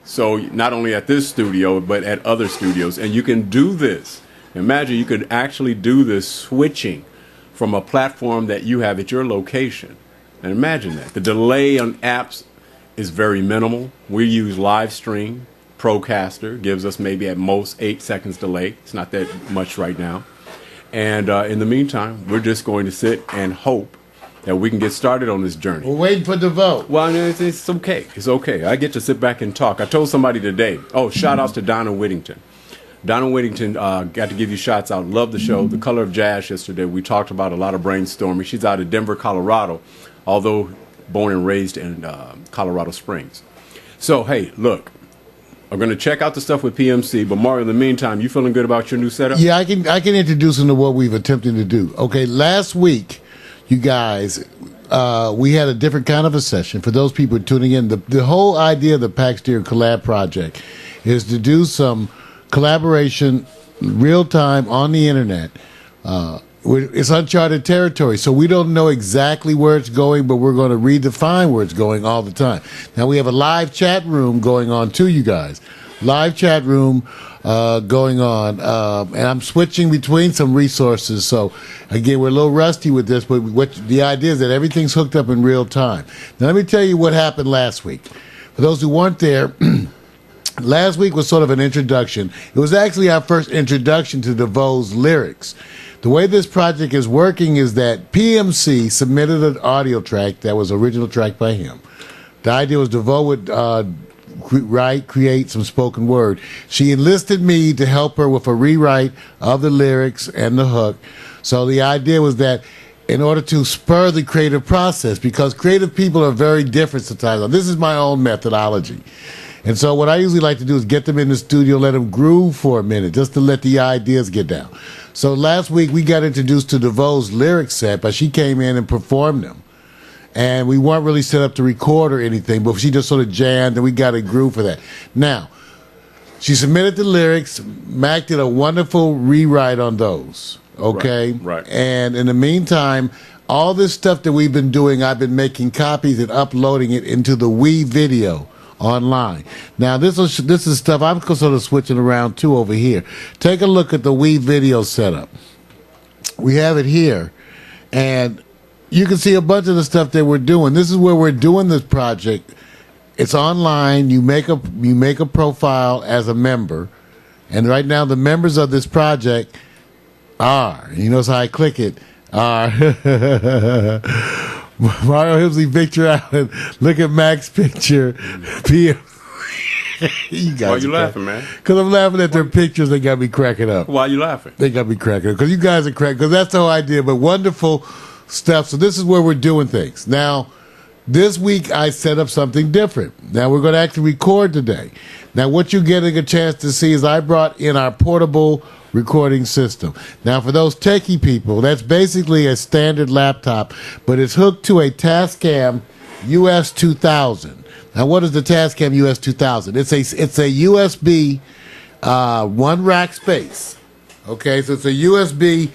So not only at this studio, but at other studios. And you can do this. Imagine you could actually do this switching from a platform that you have at your location. And imagine that. The delay on apps is very minimal. We use live stream. Procaster gives us maybe at most 8 seconds delay. It's not that much right now. And in the meantime, we're just going to sit and hope that we can get started on this journey. We're waiting for the vote. Well, it's okay. It's okay. I get to sit back and talk. I told somebody today, shout outs to Donna Whittington. Donna Whittington, got to give you shots out. Love the show. The Color of Jazz yesterday. We talked about a lot of brainstorming. She's out of Denver, Colorado, although born and raised in Colorado Springs. So, hey, look. I'm going to check out the stuff with PMC, but Mario, in the meantime, you feeling good about your new setup? Yeah, I can introduce them to what we've attempted to do. Okay, last week, you guys, we had a different kind of a session. For those people tuning in, the whole idea of the Pax Deer Collab project is to do some collaboration real time on the internet. It's uncharted territory, so we don't know exactly where it's going, but we're going to redefine where it's going all the time. Now, we have a live chat room going on, too, you guys. Live chat room going on, and I'm switching between some resources, so, again, we're a little rusty with this, but the idea is that everything's hooked up in real time. Now, let me tell you what happened last week. For those who weren't there, last week was sort of an introduction. It was actually our first introduction to DeVoe's lyrics. The way this project is working is that PMC submitted an audio track that was original track by him. The idea was DeVoe would create some spoken word. She enlisted me to help her with a rewrite of the lyrics and the hook. So the idea was that in order to spur the creative process, because creative people are very different sometimes. Now, this is my own methodology. And so what I usually like to do is get them in the studio, let them groove for a minute, just to let the ideas get down. So last week we got introduced to DeVoe's lyric set, but she came in and performed them. And we weren't really set up to record or anything, but she just sort of jammed, and we got a groove for that. Now, she submitted the lyrics. Mac did a wonderful rewrite on those, okay? Right. And in the meantime, all this stuff that we've been doing, I've been making copies and uploading it into the Wii video online. Now, this is stuff I'm sort of switching around too over here. Take a look at the Wii video setup. We have it here, and you can see a bunch of the stuff that we're doing. This is where we're doing this project. It's online. You make a profile as a member, and right now the members of this project are, you notice how I click it, are Mario Himsley, Victor Allen. Look at Mac's picture. PM. You guys, why you laughing, man? Because I'm laughing at their pictures. They got me cracking up. Why you laughing? They got me cracking up. Because you guys are cracking. Because that's the whole idea. But wonderful stuff. So this is where we're doing things. Now, this week I set up something different. Now we're going to actually record today. Now what you're getting a chance to see is I brought in our portable recording system. Now for those techie people, that's basically a standard laptop, but it's hooked to a Tascam US 2000. Now what is the Tascam US 2000? It's a USB one rack space. Okay, so it's a USB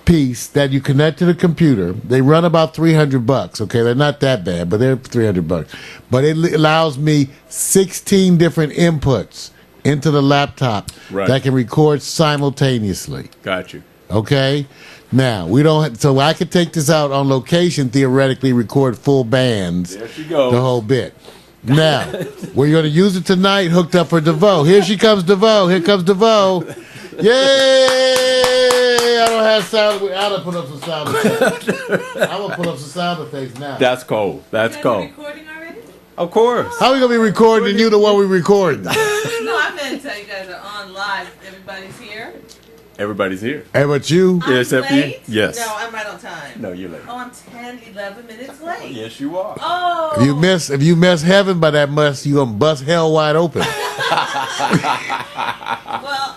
piece that you connect to the computer. They run about $300. Okay, they're not that bad, but they're $300. But it allows me 16 different inputs into the laptop that can record simultaneously. Got you. Okay, now we don't. So I could take this out on location, theoretically record full bands. There she goes. The whole bit. Now we're going to use it tonight. Hooked up for DeVoe. Here she comes, DeVoe. Here comes DeVoe. Yay! I don't have sound. I don't put up some sound effects. I'm gonna put up some sound effects now. That's cold. That's cold. Recording already? Of course. How are we gonna be recording and you the one we recording? No, I meant to tell you guys are on live. Everybody's here. Everybody's here. Hey, but you? I'm except late? you? Yes. No, I'm right on time. No, you're late. Oh, I'm 10, 11 minutes late. Yes, you are. Oh. If you miss heaven by that much, you gonna bust hell wide open. Well,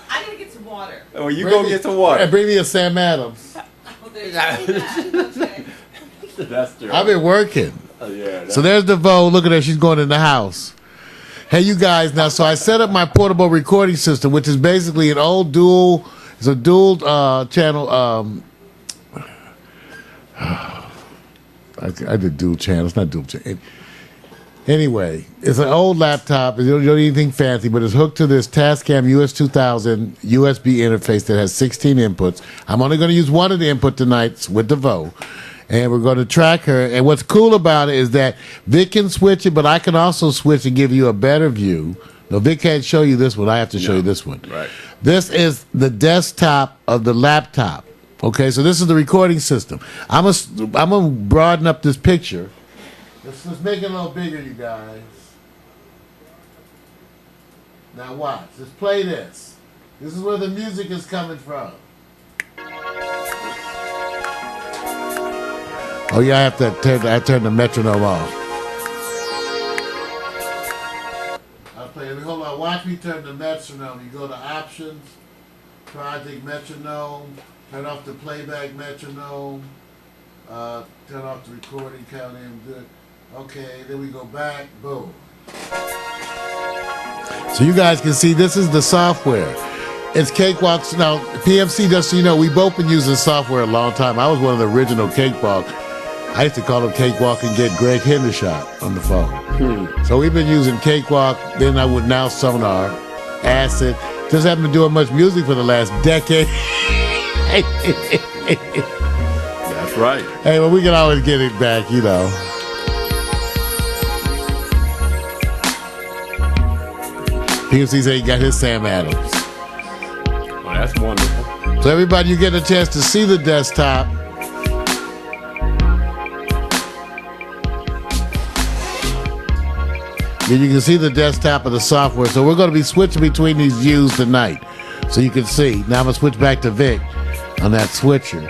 I gotta get some water. Oh, you go get some water. Hey, bring me a Sam Adams. Oh, there's that. Okay. That's true. I've been working. Yeah. So there's DeVoe. Look at her. She's going in the house. Hey, you guys. Now, so I set up my portable recording system, which is basically an old dual. It's a dual channel. I did dual channel. It's not dual channel. Anyway, it's an old laptop. You don't need anything fancy, but it's hooked to this Tascam US2000 USB interface that has 16 inputs. I'm only going to use one of the input tonight with DeVoe. And we're going to track her. And what's cool about it is that Vic can switch it, but I can also switch and give you a better view. No, Vic can't show you this one. I have to show you this one. Right. This is the desktop of the laptop. Okay, so this is the recording system. I'm gonna broaden up this picture. Let's make it a little bigger, you guys. Now watch. Let's play this. This is where the music is coming from. Oh yeah, I have to turn the metronome off. I'll play it. Hold on. Watch me turn the metronome. You go to options, project metronome, turn off the playback metronome, turn off the recording count in. Good. Okay, then we go back, boom. So you guys can see this is the software. It's Cakewalks. Now, PMC, just so you know, we both been using software a long time. I was one of the original Cakewalk. I used to call him Cakewalk and get Greg Hendershot on the phone. So we've been using Cakewalk, then I would now Sonar, Acid. Just haven't been doing much music for the last decade. That's right. Hey, well, we can always get it back, you know. PMC said he got his Sam Adams. Well, that's wonderful. So everybody, you get a chance to see the desktop. Then you can see the desktop of the software. So we're going to be switching between these views tonight. So you can see. Now I'm going to switch back to Vic on that switcher.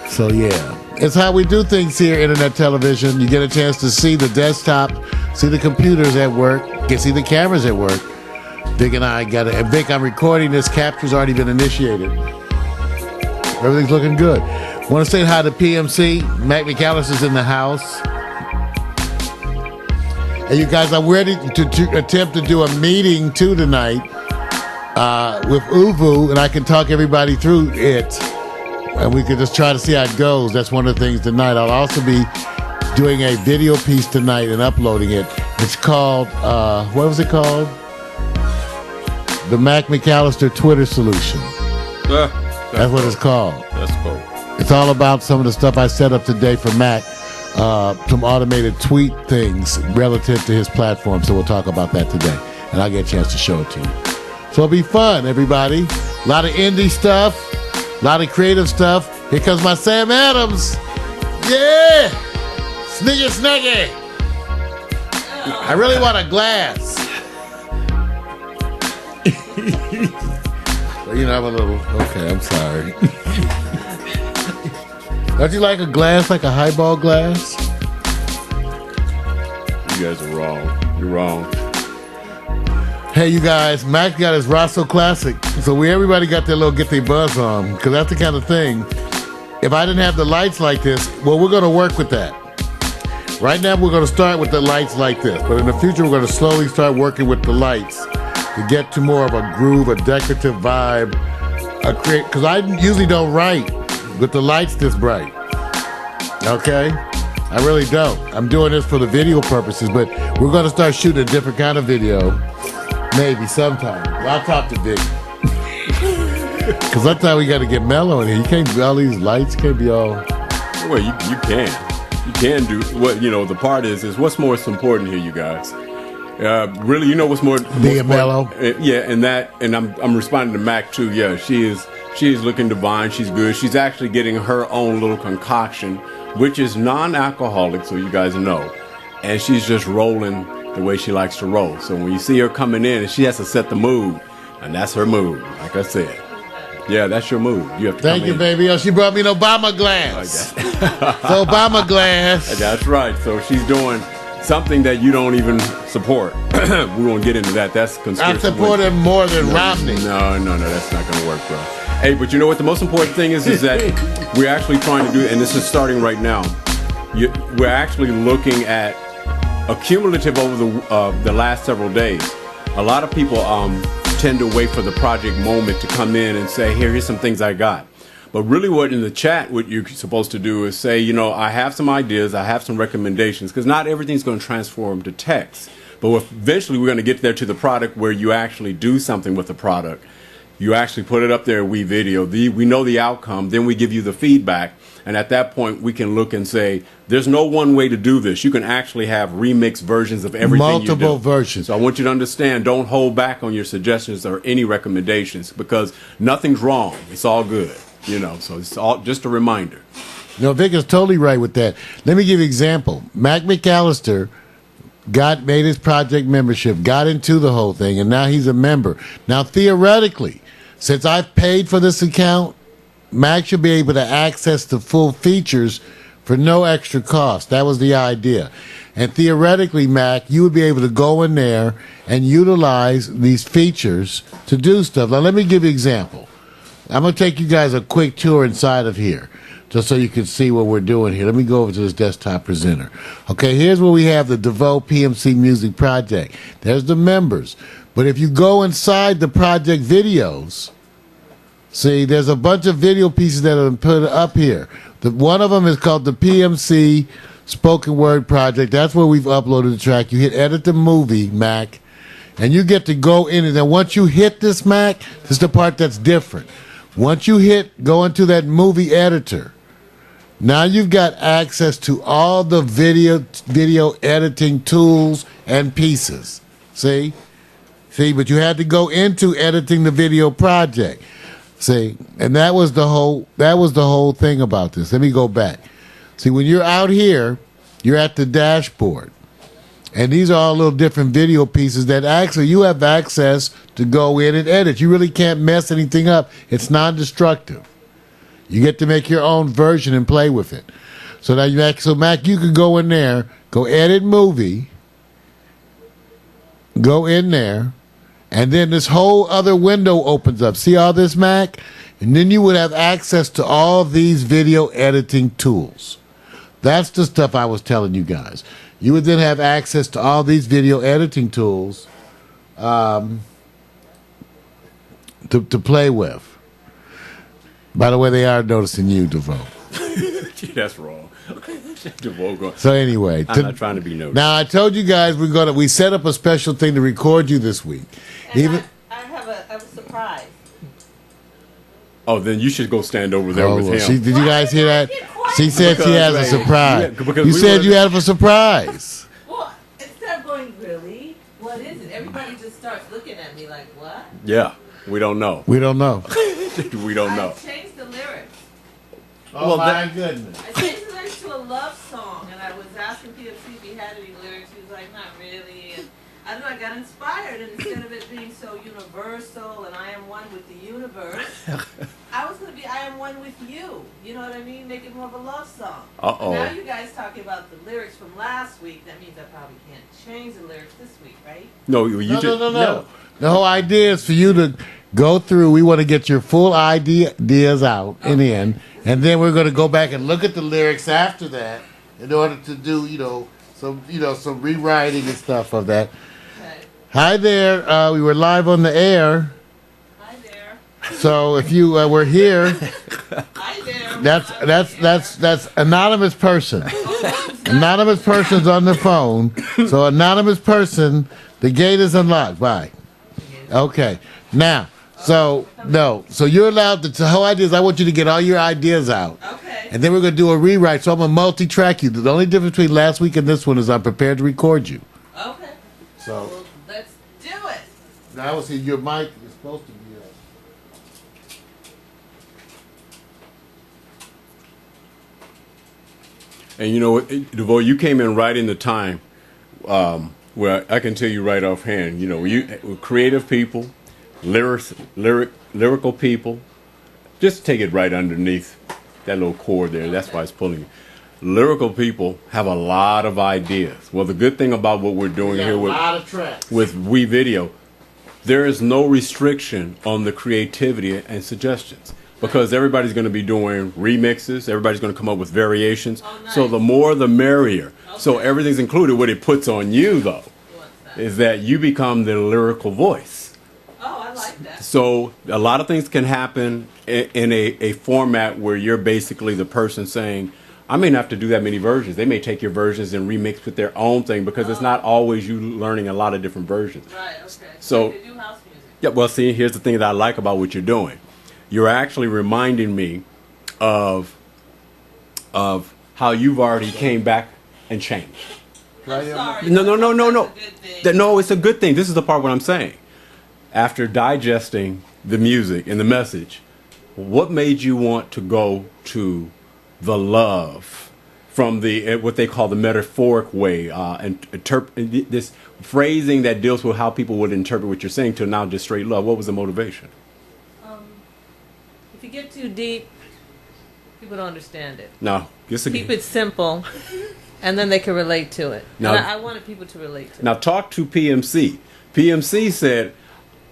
So yeah. It's how we do things here, Internet Television. You get a chance to see the desktop, see the computers at work, you can see the cameras at work. Vic and I got it. And Vic, I'm recording this. Capture's already been initiated. Everything's looking good. Want to say hi to PMC. Mac McAllister's in the house. And you guys, I'm ready to attempt to do a meeting too tonight with Uvu, and I can talk everybody through it. And we could just try to see how it goes. That's one of the things tonight. I'll also be doing a video piece tonight and uploading it. It's called, what was it called? The Mac McAllister Twitter Solution. That's what it's called. That's cool. It's all about some of the stuff I set up today for Mac, some automated tweet things relative to his platform. So we'll talk about that today, and I'll get a chance to show it to you. So it'll be fun, everybody. A lot of indie stuff, a lot of creative stuff. Here comes my Sam Adams. Yeah! Sniggy snaggy. I really want a glass. Well, you know, I'm a little, okay, I'm sorry. Don't you like a glass, like a highball glass? You guys are wrong. You're wrong. Hey, you guys, Mac got his Rosso Classic. So everybody got their little get their buzz on, because that's the kind of thing. If I didn't have the lights like this, well, we're going to work with that. Right now, we're going to start with the lights like this. But in the future, we're going to slowly start working with the lights to get to more of a groove, a decorative vibe. Because I usually don't write with the lights this bright. Okay? I really don't. I'm doing this for the video purposes, but we're going to start shooting a different kind of video. Maybe sometime. Well, I'll talk to Dick. Because that's how we got to get mellow in here. You can't be all these lights, can't be all... Well, you can. You can do what, you know, the part is what's most important here, you guys. Really, you know what's more being mellow. Yeah, and I'm responding to Mac too. Yeah, she is looking divine. She's good. She's actually getting her own little concoction, which is non-alcoholic, so you guys know. And she's just rolling the way she likes to roll. So when you see her coming in, and she has to set the mood, and that's her mood. Like I said, yeah, that's your mood. You have to. Thank you, baby. Oh, she brought me an Obama glass. Okay. The Obama glass. That's right. So she's doing something that you don't even support. We won't get into that. That's conspiracy. I support him more than Romney. No, that's not going to work, bro. Hey, but you know what? The most important thing is that we're actually trying to do, and this is starting right now. We're actually looking at a cumulative over the last several days. A lot of people tend to wait for the project moment to come in and say, here's some things I got. But really what in the chat, what you're supposed to do is say, you know, I have some ideas, I have some recommendations, because not everything's going to transform to text. But eventually we're going to get there to the product where you actually do something with the product. You actually put it up there, we video, we know the outcome, then we give you the feedback. And at that point, we can look and say, there's no one way to do this. You can actually have remixed versions of everything you do. Multiple versions. So I want you to understand, don't hold back on your suggestions or any recommendations, because nothing's wrong. It's all good, you know. So it's all just a reminder. No, Vic is totally right with that. Let me give you an example. Mac McAllister made his project membership, got into the whole thing, and now he's a member. Now, theoretically, since I've paid for this account, Mac should be able to access the full features for no extra cost. That was the idea. And theoretically, Mac, you would be able to go in there and utilize these features to do stuff. Now, let me give you an example. I'm going to take you guys a quick tour inside of here, just so you can see what we're doing here. Let me go over to this desktop presenter. Okay, here's where we have the DeVoe PMC Music Project. There's the members. But if you go inside the project videos, see, there's a bunch of video pieces that have been put up here. One of them is called the PMC Spoken Word Project. That's where we've uploaded the track. You hit Edit the Movie, Mac, and you get to go in. And then once you hit this, Mac, this is the part that's different. Once you go into that movie editor, now you've got access to all the video editing tools and pieces. See, but you had to go into editing the video project. See, and that was the whole thing about this. Let me go back. See, when you're out here, you're at the dashboard. And these are all little different video pieces that actually you have access to go in and edit. You really can't mess anything up. It's non-destructive. You get to make your own version and play with it. So now Mac, you can go in there, go edit movie, go in there, and then this whole other window opens up. See all this, Mac? And then you would have access to all these video editing tools. That's the stuff I was telling you guys. You would then have access to all these video editing tools to play with. By the way, they are noticing you, DeVoe. That's wrong. DeVoe. So anyway, I'm not trying to be noticed. Now I told you guys we set up a special thing to record you this week. And I have a surprise. Oh, then you should go stand over there with him. Did you guys hear that? She said she has a surprise. Yeah, you said you had a surprise. Well, instead of going, really? What is it? Everybody just starts looking at me like, what? Yeah, we don't know. We don't know. We don't know. I changed the lyrics. Oh, my goodness. I changed the lyrics to a love song, and I was asking PFC if he had any lyrics. He was like, not really. And I don't know, I got inspired, and instead of it being so universal and I am one with the universe, I was going to be I am one with you. You know what I mean? Make it more of a love song. Uh-oh. Now you guys talking about the lyrics from last week. That means I probably can't change the lyrics this week, right? No, No. The whole idea is for you to go through. We want to get your full ideas out and in, and then we're going to go back and look at the lyrics after that in order to do, some rewriting and stuff of that. Okay. Hi there. We were live on the air. Hi there. So if you were here, Hi there. that's anonymous person. Anonymous person's on the phone. So anonymous person, the gate is unlocked. Bye. Okay. Now, so you're allowed to. The whole idea is I want you to get all your ideas out. Okay. And then we're going to do a rewrite. So I'm going to multi-track you. The only difference between last week and this one is I'm prepared to record you. Okay. So Well, let's do it. now see your mic is supposed to be up. And you know what, DeVoe, you came in right in the time where I can tell you right offhand, we're creative people, lyrical people. Just take it right underneath that little chord there. That's why it's pulling you. Lyrical people have a lot of ideas. Well, the good thing about what we're doing here with We Video, there is no restriction on the creativity and suggestions. Because everybody's going to be doing remixes, everybody's going to come up with variations. Oh, nice. So the more the merrier. Okay. So everything's included. What it puts on you, though, What's that? is that you become the lyrical voice. Oh, I like like that. So a lot of things can happen in a format where you're basically the person saying, I may not have to do that many versions. They may take your versions and remix with their own thing because it's not always you learning a lot of different versions. Right, okay. So, they do house music. yeah, well, see, here's the thing that I like about what you're doing. You're actually reminding me of how you've already came back and changed. I'm sorry. No. That's a good thing. No, it's a good thing. This is the part what I'm saying. After digesting the music and the message, what made you want to go to the love from the what they call the metaphoric way and this phrasing that deals with how people would interpret what you're saying to now just straight love? What was the motivation? If you get too deep, people don't understand it. No, just Keep it simple, and then they can relate to it. Now- And I wanted people to relate to Now it. talk to PMC. PMC said,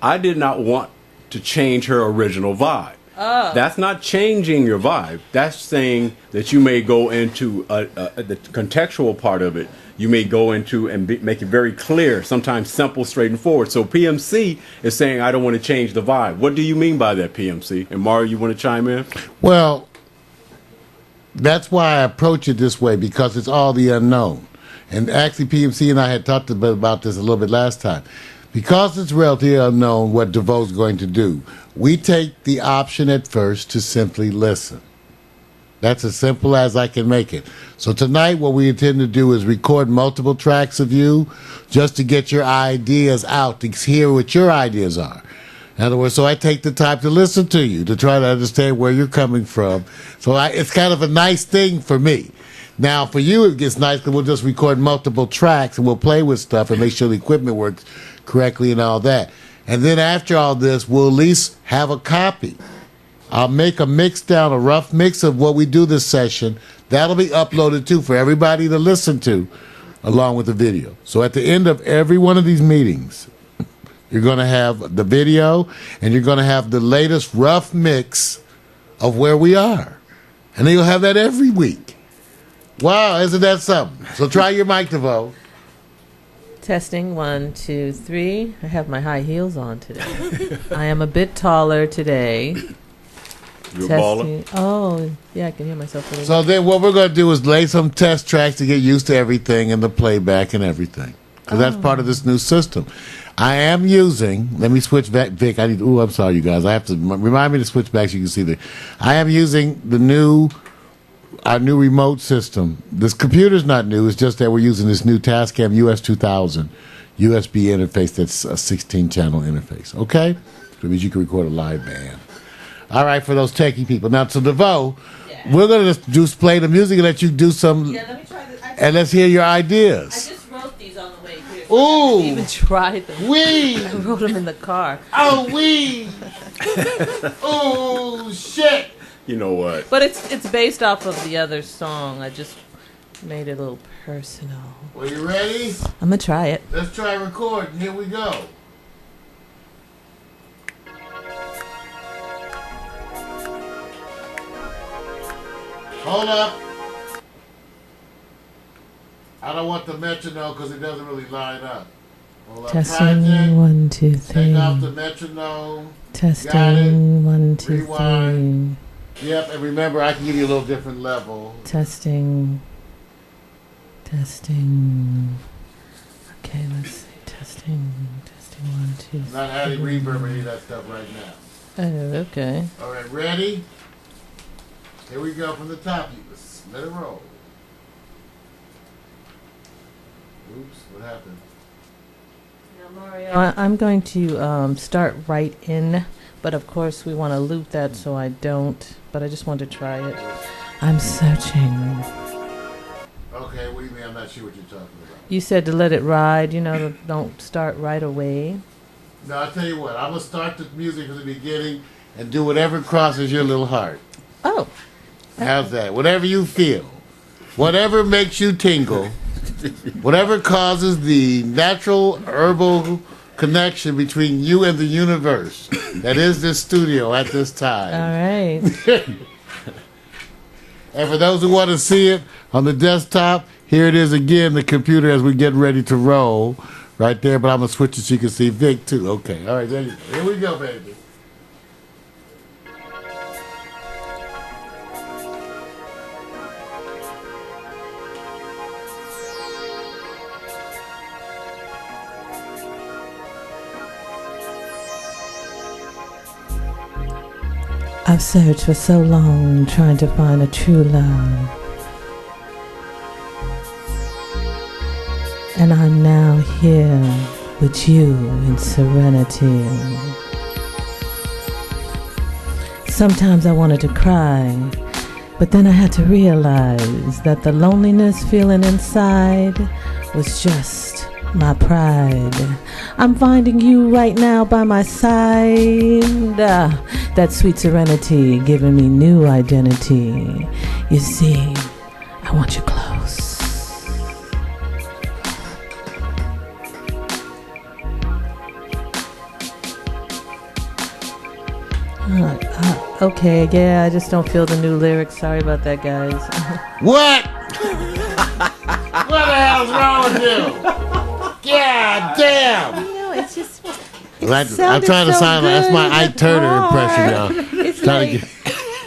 I did not want to change her original vibe. Oh. That's not changing your vibe. That's saying that you may go into the contextual part of it. You may go into and make it very clear, sometimes simple, straight and forward. So PMC is saying, I don't want to change the vibe. What do you mean by that, PMC? And Mario, you want to chime in? Well, that's why I approach it this way, because it's all the unknown. And actually, PMC and I had talked a bit about this a little bit last time. Because it's relatively unknown what DeVoe's going to do, we take the option at first to simply listen. That's as simple as I can make it. So tonight what we intend to do is record multiple tracks of you just to get your ideas out, to hear what your ideas are. In other words, so I take the time to listen to you, to try to understand where you're coming from. So it's kind of a nice thing for me. Now, for you, it gets nice because we'll just record multiple tracks and we'll play with stuff and make sure the equipment works correctly and all that. And then after all this, we'll at least have a copy. I'll make a mix down, a rough mix of what we do this session. That'll be uploaded too for everybody to listen to, along with the video. So at the end of every one of these meetings, you're going to have the video and you're going to have the latest rough mix of where we are. And then you'll have that every week. Wow, isn't that something? So try your mic, DeVoe. Testing 1, 2, 3. I have my high heels on today. I am a bit taller today. You're a baller? Oh, yeah, I can hear myself. Really So then what we're going to do is lay some test tracks to get used to everything and the playback and everything. Because that's part of this new system. I am using, let me switch back, Vic. I'm sorry, you guys. I have to, remind me to switch back so you can see the, I am using our new remote system. This computer's not new. It's just that we're using this new Tascam US 2000 USB interface that's a 16-channel interface. Okay? That means you can record a live band. All right, for those techie people. Now, to DeVoe, we're going to just play the music and let you do some, Yeah, let me try this. and let's hear your ideas. I just wrote these on the way here. Ooh. I even tried them. Wee! I wrote them in the car. Oh, wee! Oh, shit! You know what? But it's based off of the other song. I just made it a little personal. Well, you ready? I'm going to try it. Let's try recording. Here we go. Hold up. I don't want the metronome because it doesn't really line up. Hold up. Testing Project. 1, 2, 3. Take off the metronome. Got it. Testing 1, 2, Rewind. 3. Yep, and remember, I can give you a little different level. Testing. Okay, let's see. Testing 1, 2, 3. Not adding reverb or any of that stuff right now. Oh, okay. All right, ready? Here we go from the top. Let's let it roll. Oops, what happened? Now, Mario, I'm going to start right in, but of course we want to loop that so I don't, but I just want to try it. I'm searching. Okay, what do you mean? I'm not sure what you're talking about. You said to let it ride, don't start right away. No, I'll tell you what. I'm going to start the music from the beginning and do whatever crosses your little heart. Oh. How's that? Whatever you feel. Whatever makes you tingle. Whatever causes the natural herbal connection between you and the universe. That is this studio at this time. All right. And for those who want to see it on the desktop, here it is again, the computer as we get ready to roll. right there, but I'm going to switch it so you can see Vic, too. Okay. All right, there you go. Here we go, baby. I've searched for so long trying to find a true love. And I'm now here with you in serenity. Sometimes I wanted to cry, but then I had to realize that the loneliness feeling inside was just my pride. I'm finding you right now by my side. That sweet serenity giving me new identity. You see, I want you close. Okay, yeah, I just don't feel the new lyrics. Sorry about that, guys. What? What the hell's wrong with you? God damn! You know, it's just. I'm trying to sound like that's my Ike Turner impression, y'all. It's like,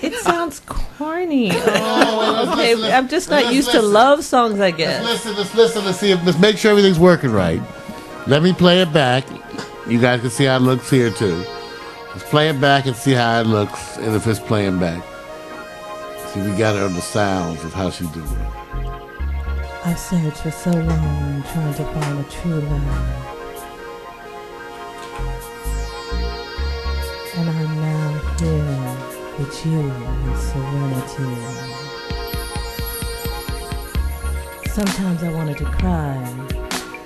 it sounds corny. Oh, okay, I'm just not used to love songs, I guess. Let's listen. Let's make sure everything's working right. Let me play it back. You guys can see how it looks here too. Let's play it back and see how it looks, and if it's playing back. See, we got her on the sounds of how she's doing it. I've searched for so long trying to find a true love. And I'm now here with you in serenity. Sometimes I wanted to cry,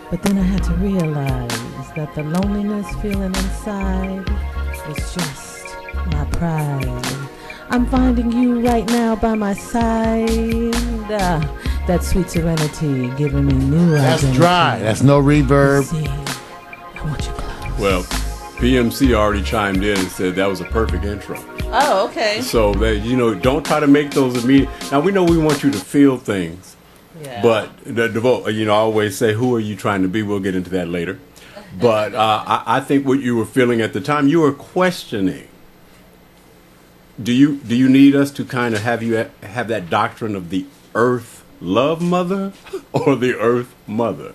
but then I had to realize that the loneliness feeling inside was just my pride. I'm finding you right now by my side. That sweet serenity giving me new identity. That's dry. That's no reverb. See, I want you close. Well, PMC already chimed in and said that was a perfect intro. Oh, okay. So that don't try to make those immediate. Now we know we want you to feel things, but I always say, who are you trying to be? We'll get into that later. But I think what you were feeling at the time, you were questioning. Do you need us to kind of have you have that doctrine of the Earth Love Mother or the Earth Mother?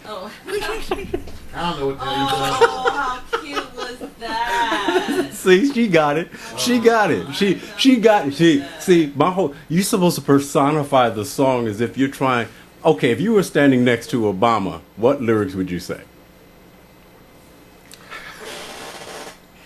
Oh. I don't know what how cute was that? See, she got it. She got it. She got it. See, you're supposed to personify the song as if you're trying. Okay, if you were standing next to Obama, what lyrics would you say?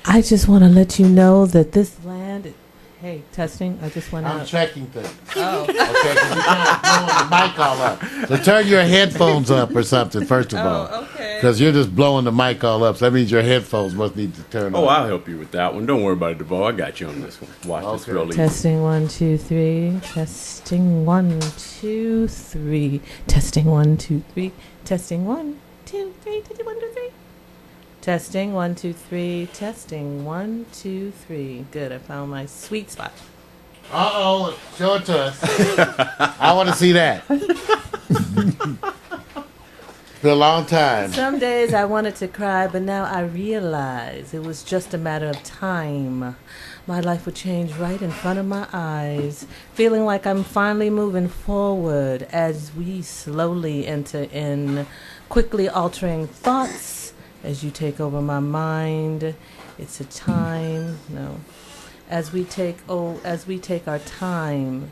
I just want to let you know that this land. Hey, testing. I just went out. I'm checking things. Oh. Okay, because you're kind of blowing the mic all up. So turn your headphones up or something, first of all. Oh, okay. Because you're just blowing the mic all up. So that means your headphones must need to turn Oh, on. I'll help you with that one. Don't worry about it, DeVoe. I got you on this one. Watch this real easy. Testing 1, 2, 3. Testing 1, 2, 3. Testing 1, 2, 3. Testing 1, 2, 3. Testing 1, 2, 3. Testing 1, 2, 3. Testing 1, 2, 3. Good. I found my sweet spot. Uh-oh. Show it to us. I want to see that. For a long time. Some days I wanted to cry, but now I realize it was just a matter of time. My life would change right in front of my eyes, feeling like I'm finally moving forward as we slowly enter in, quickly altering thoughts as you take over my mind. It's a time, as we take our time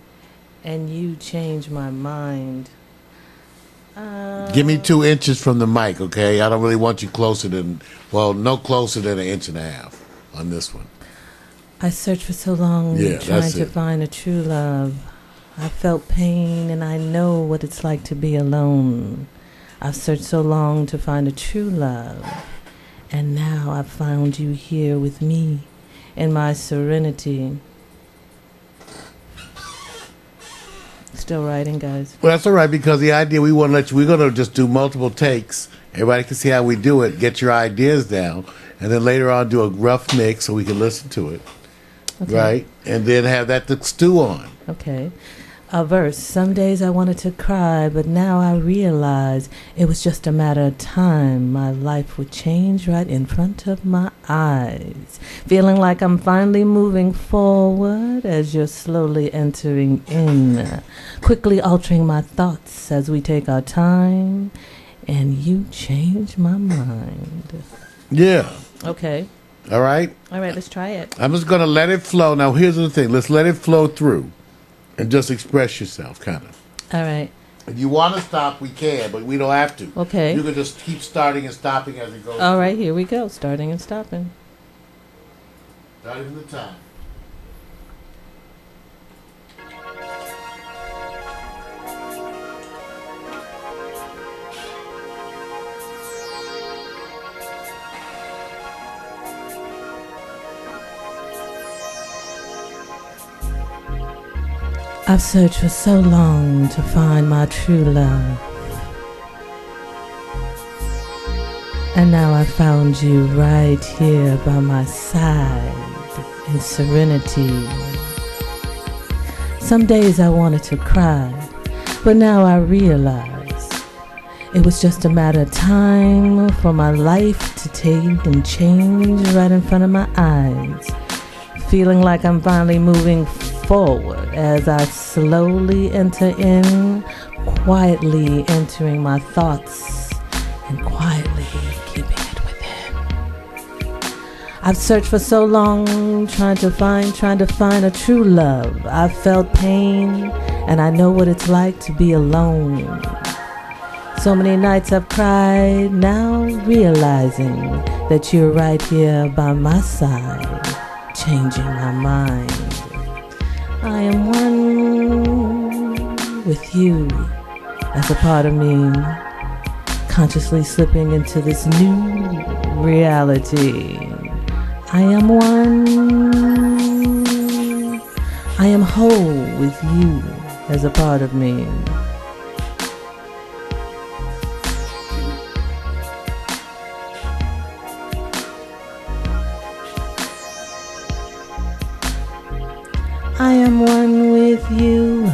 and you change my mind. Give me 2 inches from the mic, okay? I don't really want you no closer than 1.5 inches on this one. I searched for so long trying to find a true love. I felt pain and I know what it's like to be alone. I've searched so long to find a true love. And now I've found you here with me in my serenity. Still writing, guys. Well, that's all right, because the idea we're going to just do multiple takes. Everybody can see how we do it, get your ideas down, and then later on do a rough mix so we can listen to it. Okay. Right? And then have that to stew on. Okay. A verse. Some days I wanted to cry, but now I realize it was just a matter of time. My life would change right in front of my eyes. Feeling like I'm finally moving forward as you're slowly entering in. Quickly altering my thoughts as we take our time. And you change my mind. Yeah. Okay. All right. All right, let's try it. I'm just going to let it flow. Now, here's the thing. Let's let it flow through and just express yourself, kind of. All right. If you want to stop, we can, but we don't have to. Okay. You can just keep starting and stopping as it goes. All right, here we go. Starting and stopping. Starting from the time. I've searched for so long to find my true love. And now I found you right here by my side in serenity. Some days I wanted to cry, but now I realize it was just a matter of time for my life to take and change right in front of my eyes. Feeling like I'm finally moving forward as I slowly enter in, quietly entering my thoughts and quietly keeping it within. I've searched for so long, trying to find a true love. I've felt pain, and I know what it's like to be alone. So many nights I've cried, now realizing that you're right here by my side, changing my mind. I am one with you as a part of me, consciously slipping into this new reality. I am one. I am whole with you as a part of me. I am one with you.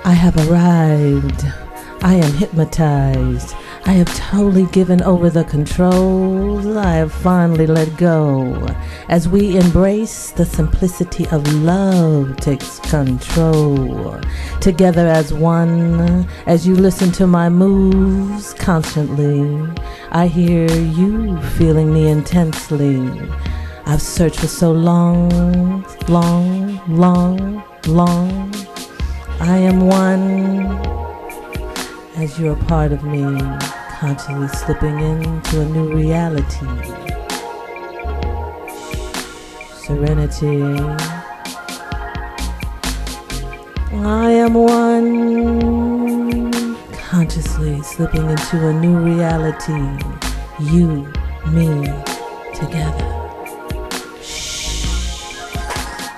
I have arrived. I am hypnotized. I have totally given over the controls. I have finally let go. As we embrace the simplicity of love takes control. Together as one, as you listen to my moves constantly, I hear you feeling me intensely. I've searched for so long. I am one, as you're a part of me, consciously slipping into a new reality. Serenity. I am one, consciously slipping into a new reality. You, me, together.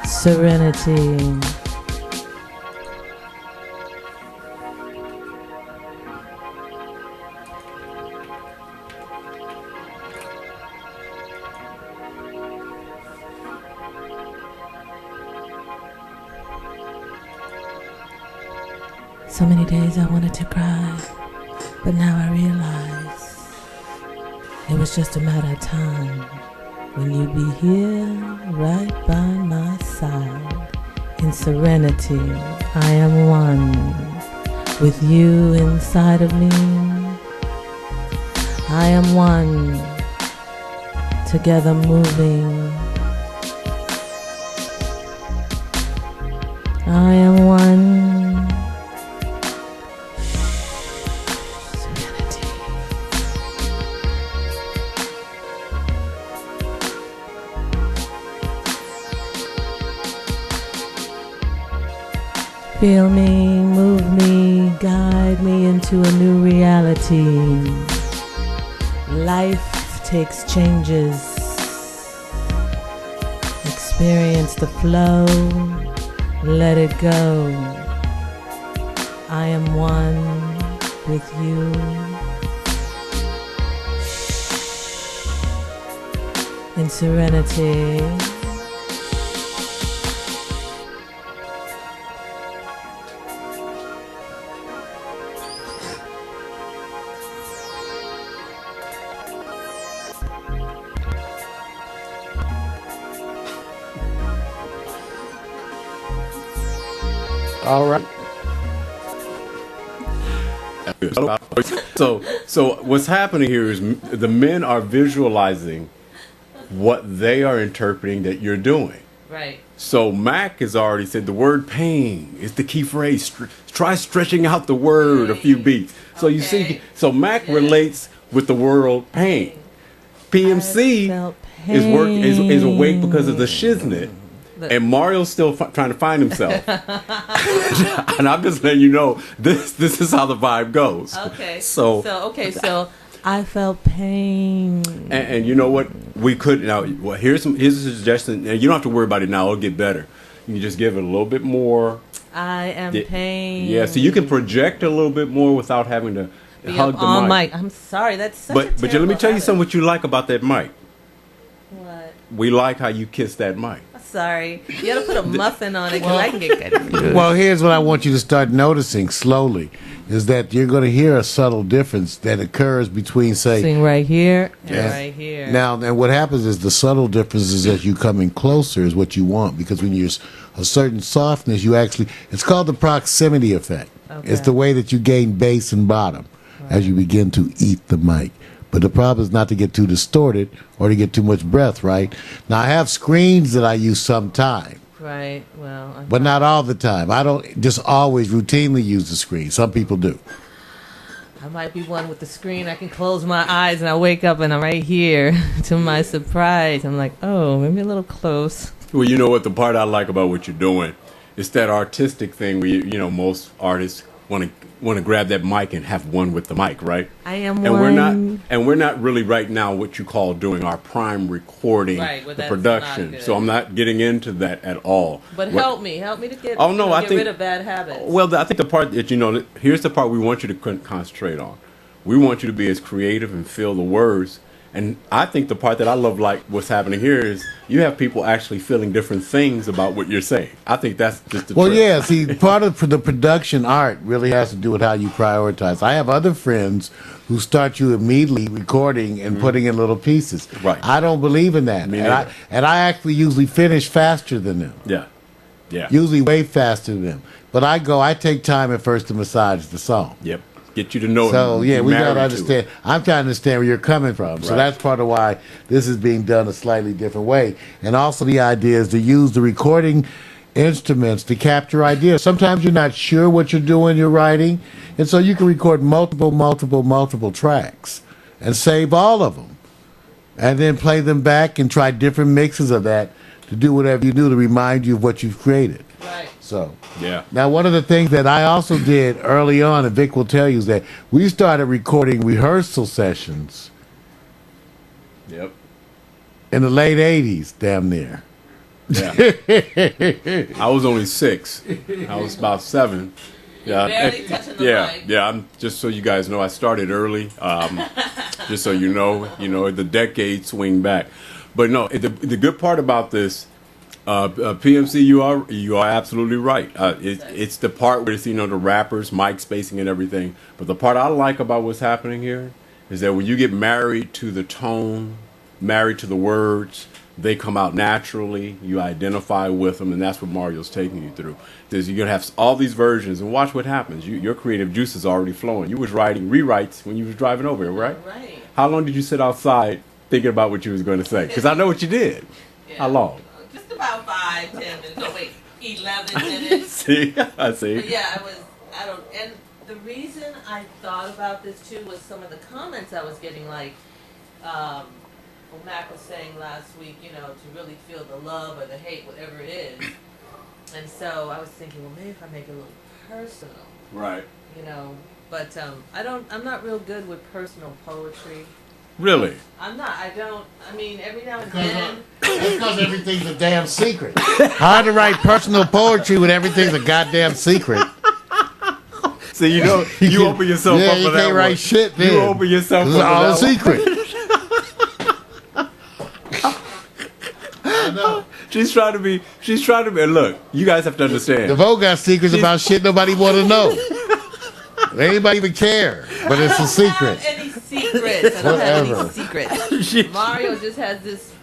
Serenity. So many days I wanted to cry, but now I realize it was just a matter of time when you'd be here right by my side in serenity. I am one with you inside of me. I am one, together moving. I am one. Feel me, move me, guide me into a new reality. Life takes changes. Experience the flow, let it go. I am one with you. In serenity. All right. So what's happening here is the men are visualizing what they are interpreting that you're doing. Right. So Mac has already said the word pain is the key phrase. Try stretching out the word a few beats. So you see, so Mac relates with the word pain. PMC is awake because of the shiznit. And Mario's still trying to find himself. And I'm just letting you know, this is how the vibe goes. Okay. So I felt pain. And you know what? We could now. Well, here's a suggestion, and you don't have to worry about it now. It'll get better. You can just give it a little bit more. I am pain. Yeah, so you can project a little bit more without having to hug the mic. I'm sorry, that's such a But let me tell you something. What you like about that mic? What? We like how you kiss that mic. Sorry, you gotta put a muffin on it because I can get good. Well, here's what I want you to start noticing slowly, is that you're going to hear a subtle difference that occurs between, say, Sing right here and Yes. right here. now, and what happens is the subtle differences as you coming closer is what you want, because when you're a certain softness, you actually, it's called the proximity effect. Okay. It's the way that you gain bass and bottom as you begin to eat the mic. But the problem is not to get too distorted or to get too much breath, right? Now, I have screens that I use sometime, Right. Well, but not all the time. I don't just always routinely use the screen. Some people do. I might be one with the screen. I can close my eyes and I wake up and I'm right here. To my surprise, I'm like, oh, maybe a little close. Well, you know what? The part I like about what you're doing, it's that artistic thing where most artists want to grab that mic and have one with the mic, right? I am and one. we're not really right now what you call doing our prime recording, Right, well, the that's production. not good. So I'm not getting into that at all. But help me to get. Oh, no, I get think- rid of bad habits. Well, I think the part that here's the part we want you to concentrate on. We want you to be as creative and feel the words. And I think the part that I love, like what's happening here, is you have people actually feeling different things about what you're saying. I think that's just the Well, trick. yeah, see, part of the production art really has to do with how you prioritize. I have other friends who start you immediately recording and putting in little pieces. Right. I don't believe in that. Me And neither. I actually usually finish faster than them. Yeah. Yeah. Usually way faster than them. But I take time at first to massage the song. Yep. Get you to know. So, it. yeah, we got Married to it. understand. I'm trying to understand where you're coming from. So Right. that's part of why this is being done a slightly different way. And also the idea is to use the recording instruments to capture ideas. Sometimes you're not sure what you're doing, you're writing. And so you can record multiple tracks and save all of them. And then play them back and try different mixes of that to do whatever you do to remind you of what you've created. Right. So Yeah. now, one of the things that I also did early on, and Vic will tell you, is that we started recording rehearsal sessions Yep. in the late 80s, damn near. Yeah. I was only 6. I was about 7. Yeah. barely touching the yeah. mic. Yeah. I'm just so you guys know, I started early. Just so you know, the decades swing back. But no, the good part about this, PMC, you are absolutely right. It's the part where it's the rappers, mic spacing and everything. But the part I like about what's happening here is that when you get married to the tone, married to the words, they come out naturally. You identify with them, and that's what Mario's taking you through. There's you're gonna have all these versions, and watch what happens. Your creative juice is already flowing. You was writing rewrites when you was driving over here, right? Right. How long did you sit outside thinking about what you was going to say? Because I know what you did. Yeah. How long? Just about 5, 10 minutes. No, wait, 11 minutes. See, I see. But yeah, and the reason I thought about this too was some of the comments I was getting, like, well, Mac was saying last week, to really feel the love or the hate, whatever it is. And so I was thinking, well, maybe if I make it a little personal, Right. but I'm not real good with personal poetry. Really? I'm not, every now and then. That's because everything's a damn secret. Hard to write personal poetry when everything's a goddamn secret. So you know, you open yourself up for that you can't write one. shit then. You open yourself up It's for all a that one. secret. I know. She's trying to be, and look, you guys have to understand. DeVoe got secrets about shit nobody want to know. Anybody even care, but it's a secret. I don't have any secrets. I don't have Whatever. any secrets. Mario just has this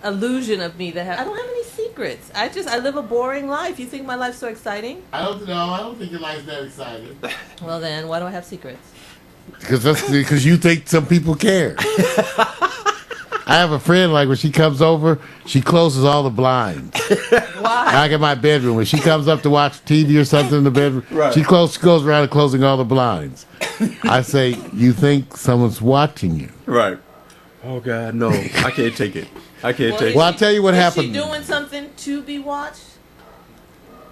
illusion of me that I don't have any secrets. I live a boring life. You think my life's so exciting? I don't think your life's that exciting. Well then, why do I have secrets? Because you think some people care. I have a friend, like, when she comes over, she closes all the blinds. Why? Like in my bedroom, when she comes up to watch TV or something in the bedroom, Right. she goes around and closing all the blinds. I say, you think someone's watching you? Right. Oh God, no! I can't take it. I can't take Well, it. I'll tell you what Is happened. she doing something to be watched?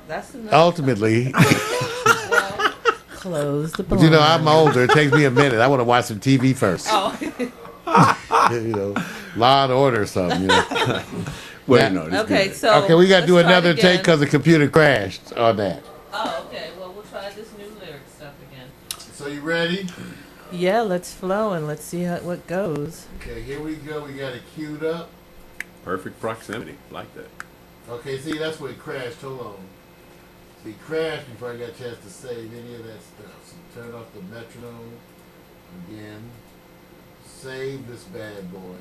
That's enough. Ultimately, Well, Close the but blind. I'm older. It takes me a minute. I want to watch some TV first. oh. Law and Order or something. Wait, Yeah. no. this Okay, good. so Okay, we got to do let's try it another again. take because the computer crashed on that. Oh, okay. Well, we'll try this new lyric stuff again. So you ready? Yeah, let's flow and let's see what goes. Okay, here we go. We got it queued up. Perfect proximity, like that. Okay, see, that's where it crashed. Hold on. See, it crashed before I got a chance to save any of that stuff. So turn off the metronome again. Save this bad boy.